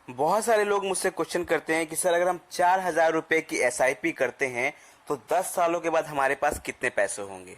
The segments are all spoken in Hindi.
बहुत सारे लोग मुझसे क्वेश्चन करते हैं कि सर अगर हम 4,000 रुपए की एसआईपी करते हैं तो 10 सालों के बाद हमारे पास कितने पैसे होंगे।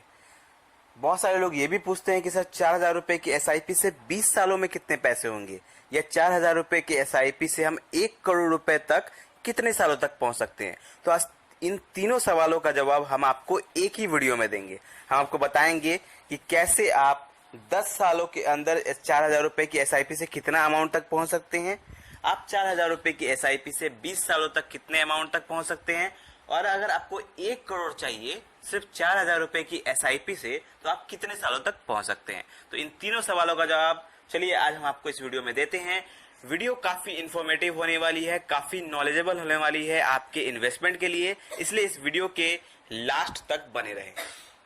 बहुत सारे लोग ये भी पूछते हैं कि सर 4,000 रुपए की एसआईपी से 20 सालों में कितने पैसे होंगे, या 4,000 रुपए की एसआईपी से हम 1 करोड़ रुपए तक कितने सालों तक पहुंच सकते हैं। तो आज इन तीनों सवालों का जवाब हम आपको एक ही वीडियो में देंगे। हम आपको बताएंगे कि कैसे आप 10 सालों के अंदर 4,000 रुपए की एसआईपी से कितना अमाउंट तक पहुंच सकते हैं, आप 4,000 रुपए की एसआईपी से 20 सालों तक कितने अमाउंट तक पहुंच सकते हैं, और अगर आपको 1 करोड़ चाहिए सिर्फ 4,000 रुपए की एसआईपी से तो आप कितने सालों तक पहुंच सकते हैं। तो इन तीनों सवालों का जवाब चलिए आज हम आपको इस वीडियो में देते हैं। वीडियो काफी इंफॉर्मेटिव होने वाली है, काफी नॉलेजेबल होने वाली है आपके इन्वेस्टमेंट के लिए, इसलिए इस वीडियो के लास्ट तक बने रहें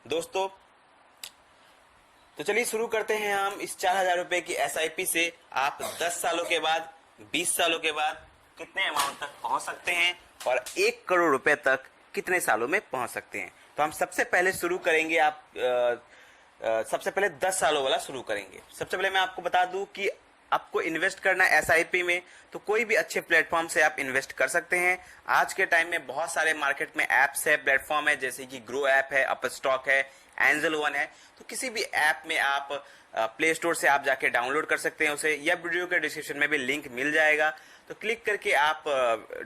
दोस्तों। तो चलिए शुरू करते हैं हम इस 4,000 रुपए की एसआईपी से आप 10 सालों के बाद 20 सालों के बाद कितने अमाउंट तक पहुंच सकते हैं और 1 करोड़ रुपए तक कितने सालों में पहुंच सकते हैं। तो हम सबसे पहले शुरू करेंगे सबसे पहले 10 सालों वाला शुरू करेंगे। सबसे पहले मैं आपको बता दूं कि आपको इन्वेस्ट करना है एसआईपी में तो कोई भी अच्छे प्लेटफॉर्म से आप इन्वेस्ट कर सकते हैं। आज के टाइम में बहुत सारे मार्केट में एप्स है, प्लेटफॉर्म है, जैसे कि ग्रो ऐप है, अपस्टॉक है, एंजल वन है। तो किसी भी ऐप में आप प्ले स्टोर से आप जाके डाउनलोड कर सकते हैं उसे, या वीडियो के डिस्क्रिप्शन में भी लिंक मिल जाएगा। तो क्लिक करके आप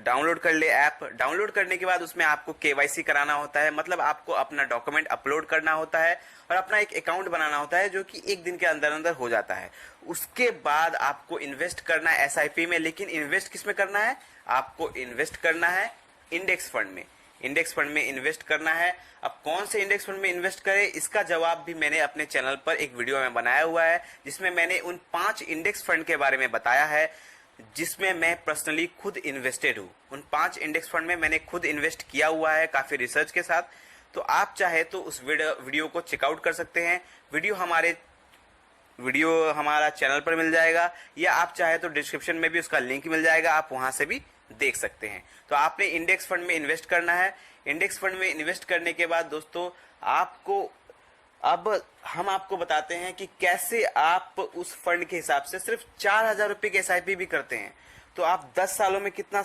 डाउनलोड कर ले ऐप। डाउनलोड करने के बाद उसमें आपको केवाईसी कराना होता है, मतलब आपको अपना डॉक्यूमेंट अपलोड करना होता है और अपना एक अकाउंट बनाना होता है, जो कि एक दिन के अंदर अंदर हो जाता है। उसके बाद आपको इन्वेस्ट करना है एसआईपी में। लेकिन इन्वेस्ट किस में करना है, आपको इन्वेस्ट करना है इंडेक्स फंड में। इंडेक्स फंड में इन्वेस्ट करना है। अब कौन से इंडेक्स फंड में इन्वेस्ट करें, इसका जवाब भी मैंने अपने चैनल पर एक वीडियो में बनाया हुआ है, जिसमें मैंने उन 5 इंडेक्स फंड के बारे में बताया है जिसमें मैं पर्सनली खुद इन्वेस्टेड हूं। उन 5 इंडेक्स फंड में मैंने खुद इन्वेस्ट किया हुआ है काफी रिसर्च के साथ। तो आप चाहे तो उस वीडियो को चेकआउट कर सकते हैं। वीडियो हमारा चैनल पर मिल जाएगा, या आप चाहे तो डिस्क्रिप्शन में भी उसका लिंक मिल जाएगा, आप वहां से भी देख सकते हैं। तो आपने इंडेक्स फंड में इन्वेस्ट करना है। इंडेक्स फंड में इन्वेस्ट करने के बाद दोस्तों अब हम आपको बताते हैं कि कैसे आप उस फंड के हिसाब से सिर्फ 4,000 रुपए की एसआईपी भी करते हैं तो आप 10 सालों में कितना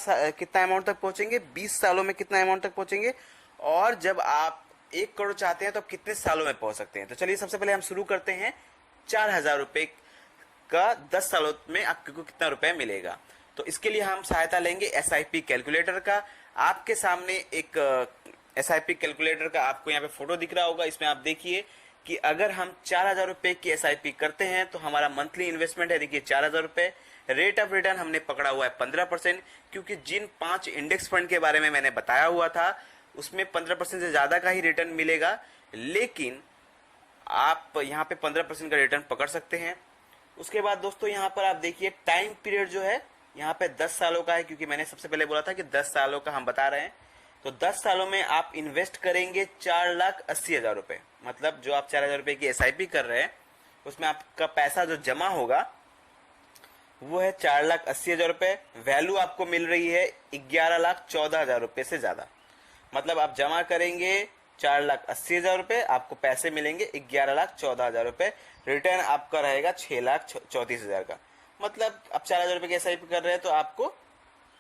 अमाउंट तक पहुंचेंगे, 20 सालों में कितना अमाउंट तक पहुंचेंगे, और जब आप 1 करोड़ चाहते हैं तो आप कितने सालों में पहुंच सकते हैं। तो चलिए सबसे पहले हम शुरू करते हैं 4,000 रुपए का 10 सालों में आपको कितना रुपए मिलेगा। तो इसके लिए हम सहायता लेंगे एसआईपी कैलकुलेटर का। आपके सामने एक एसआईपी कैलकुलेटर का आपको यहाँ पे फोटो दिख रहा होगा। इसमें आप देखिए कि अगर हम 4,000 रुपए की एसआईपी करते हैं तो हमारा मंथली इन्वेस्टमेंट है, देखिए 4,000 रुपए। रेट ऑफ रिटर्न हमने पकड़ा हुआ है 15%, क्योंकि जिन 5 इंडेक्स फंड के बारे में मैंने बताया हुआ था उसमें 15% से ज्यादा का ही रिटर्न मिलेगा, लेकिन आप यहाँ पे 15% का रिटर्न पकड़ सकते हैं। उसके बाद दोस्तों यहाँ पर आप देखिए टाइम पीरियड जो है यहाँ पे 10 सालों का है, क्योंकि मैंने सबसे पहले बोला था कि 10 सालों का हम बता रहे हैं। तो 10 सालों में आप इन्वेस्ट करेंगे 4,80,000 रुपए। मतलब जो आप 4,000 रुपए की एसआईपी कर रहे हैं उसमें आपका पैसा जो जमा होगा वो है 4,80,000 रुपए। वैल्यू आपको मिल रही है 11,14,000 रुपए से ज्यादा। मतलब आप जमा करेंगे 4,80,000 रुपए, आपको पैसे मिलेंगे 11,14,000 रुपए। रिटर्न आपका रहेगा 6,34,000 का। मतलब आप 4,000 रुपए की एसआईपी कर रहे हैं तो आपको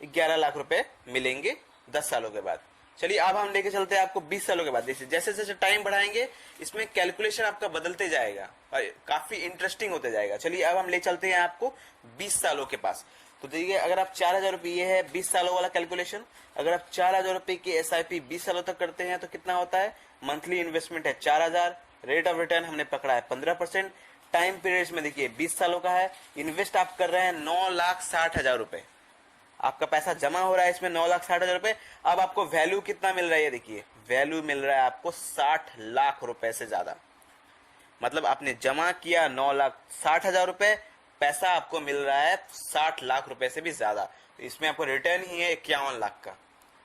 11 लाख रुपए मिलेंगे 10 सालों के बाद। चलिए अब हम लेके चलते हैं आपको 20 सालों के बाद। जैसे जैसे टाइम बढ़ाएंगे इसमें कैलकुलेशन आपका बदलते जाएगा और काफी इंटरेस्टिंग होते जाएगा। चलिए अब हम ले चलते हैं आपको 20 सालों के पास। तो देखिए अगर आप 4,000 रुपए, ये है 20 सालों वाला कैलकुलेशन। अगर आप 4,000 रुपए की एसआईपी 20 सालों तक करते हैं तो कितना होता है, मंथली इन्वेस्टमेंट है 4,000, रेट ऑफ रिटर्न हमने पकड़ा है 15%, टाइम पीरियड में देखिए 20 सालों का है, इन्वेस्ट आप कर रहे हैं 9,60,000 रुपए। आपका पैसा जमा हो रहा है इसमें 9,60,000 रुपए। अब आपको वैल्यू कितना मिल रहा है, देखिए वैल्यू मिल रहा है आपको 60 लाख रुपए से ज्यादा। मतलब आपने जमा किया 9,60,000 रुपए, पैसा आपको मिल रहा है 60 लाख रुपए से भी ज्यादा। तो इसमें आपको रिटर्न ही है 51 लाख का।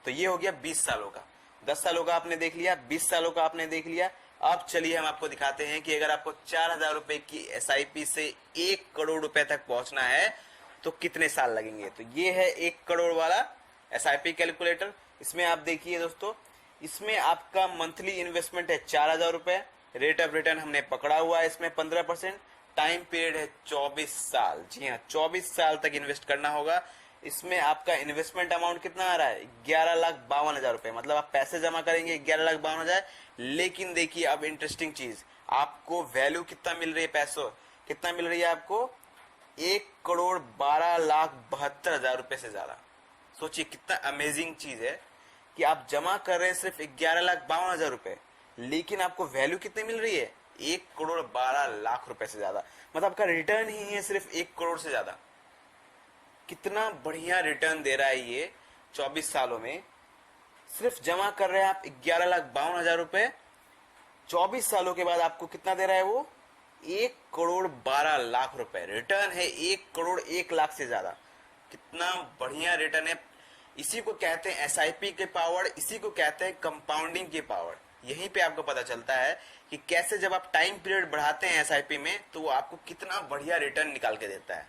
तो ये हो गया 20 सालों का। 10 सालों का आपने देख लिया, 20 सालों का आपने देख लिया। अब चलिए हम आपको दिखाते हैं कि अगर आपको 4,000 रुपए की एसआईपी से 1 करोड़ रुपए तक पहुंचना है तो कितने साल लगेंगे। तो ये है 1 करोड़ वाला एसआईपी कैलकुलेटर। इसमें आप देखिए दोस्तों, इसमें आपका मंथली इन्वेस्टमेंट है 4,000 रुपए, रेट ऑफ रिटर्न हमने पकड़ा हुआ है इसमें 15%, टाइम पीरियड है 24 साल। जी हाँ, 24 साल तक इन्वेस्ट करना होगा। इसमें आपका इन्वेस्टमेंट अमाउंट कितना आ रहा है? 11,52,000 रुपए। मतलब आप पैसे जमा करेंगे 11,52,000। लेकिन देखिए अब इंटरेस्टिंग चीज, आपको वैल्यू कितना मिल रही है? पैसों कितना मिल रही है आपको? 1,12,72,000 रुपए से ज्यादा। सोचिए कितना अमेजिंग चीज है कि आप जमा कर रहे हैं सिर्फ 11,52,000 रुपए, लेकिन आपको वैल्यू कितनी मिल रही है? 1,12,00,000 रुपए से ज्यादा। मतलब आपका रिटर्न ही है सिर्फ 1 करोड़ से ज्यादा। कितना बढ़िया रिटर्न दे रहा है ये 24 सालों में। सिर्फ जमा कर रहे हैं आप 11,52,000 रुपए, 24 सालों के बाद आपको कितना दे रहा है वो? 1,12,00,000 रुपए। रिटर्न है 1,01,00,000 से ज्यादा। कितना बढ़िया रिटर्न है। इसी को कहते हैं एसआईपी के पावर, इसी को कहते हैं कंपाउंडिंग की पावर। यहीं पे आपको पता चलता है कि कैसे जब आप टाइम पीरियड बढ़ाते हैं एसआईपी में तो वो आपको कितना बढ़िया रिटर्न निकाल के देता है।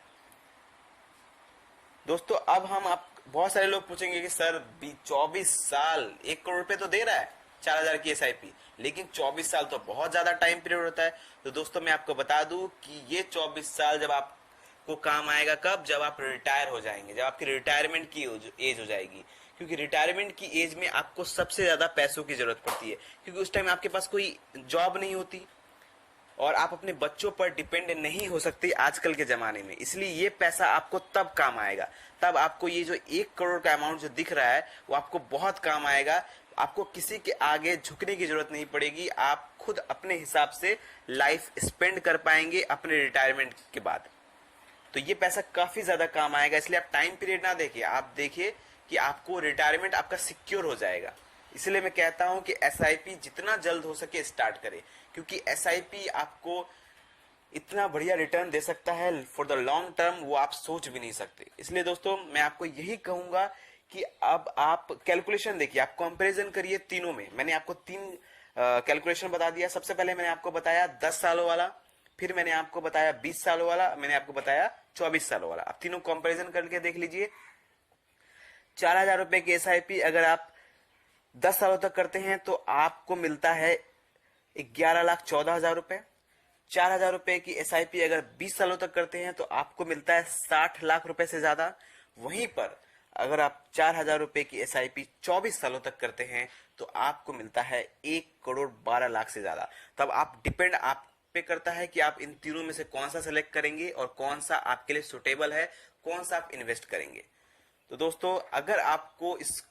दोस्तों अब हम आप बहुत सारे लोग पूछेंगे कि सर 24 साल 1 करोड़ रुपए तो दे रहा है 4,000 की एसआईपी, लेकिन 24 साल तो बहुत ज्यादा टाइम पीरियड होता है। तो दोस्तों मैं आपको बता दूं कि ये 24 साल जब आपको काम आएगा कब? जब आप रिटायर हो जाएंगे, जब आपकी रिटायरमेंट की एज हो जाएगी। क्योंकि रिटायरमेंट की एज में आपको सबसे ज्यादा पैसों की जरूरत पड़ती है, क्योंकि उस टाइम आपके पास कोई जॉब नहीं होती और आप अपने बच्चों पर डिपेंड नहीं हो सकते आजकल के जमाने में। इसलिए ये पैसा आपको तब काम आएगा, तब आपको ये जो 1 करोड़ का अमाउंट जो दिख रहा है वो आपको बहुत काम आएगा। आपको किसी के आगे झुकने की जरूरत नहीं पड़ेगी, आप खुद अपने हिसाब से लाइफ स्पेंड कर पाएंगे अपने रिटायरमेंट के बाद। तो ये पैसा काफी ज्यादा काम आएगा। इसलिए आप टाइम पीरियड ना देखिए, आप देखिए कि आपको रिटायरमेंट आपका सिक्योर हो जाएगा। इसलिए मैं कहता हूं कि एसआईपी जितना जल्द हो सके स्टार्ट करें, क्योंकि एसआईपी आपको इतना बढ़िया रिटर्न दे सकता है फॉर द लॉन्ग टर्म, वो आप सोच भी नहीं सकते। इसलिए दोस्तों मैं आपको यही कहूंगा कि अब आप कैलकुलेशन देखिए, आप कंपैरिजन करिए तीनों में। मैंने आपको 3 कैलकुलेशन बता दिया। सबसे पहले मैंने आपको बताया 10 सालों वाला, फिर मैंने आपको बताया 20 सालों वाला, मैंने आपको बताया 24 सालों वाला। आप तीनों कंपैरिजन करके देख लीजिए। 4,000 रुपए की एसआईपी अगर आप 10 सालों तक करते हैं तो आपको मिलता है 11,14,000 रुपए। 4,000 रुपए की एसआईपी अगर 20 सालों तक करते हैं तो आपको मिलता है 60 लाख रुपए से ज्यादा। वहीं पर अगर आप 4,000 रुपए की एसआईपी 24 सालों तक करते हैं तो आपको मिलता है 1,12,00,000 से ज्यादा। तब आप डिपेंड आप पे करता है कि आप इन तीनों में से कौन सा सेलेक्ट करेंगे और कौन सा आपके लिए सुटेबल है, कौन सा आप इन्वेस्ट करेंगे। तो दोस्तों अगर आपको इस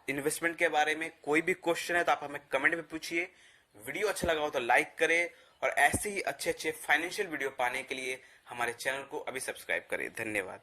इन्वेस्टमेंट के बारे में कोई भी क्वेश्चन है तो आप हमें कमेंट में पूछिए। वीडियो अच्छा लगा हो तो लाइक करें और ऐसे ही अच्छे अच्छे फाइनेंशियल वीडियो पाने के लिए हमारे चैनल को अभी सब्सक्राइब करें। धन्यवाद।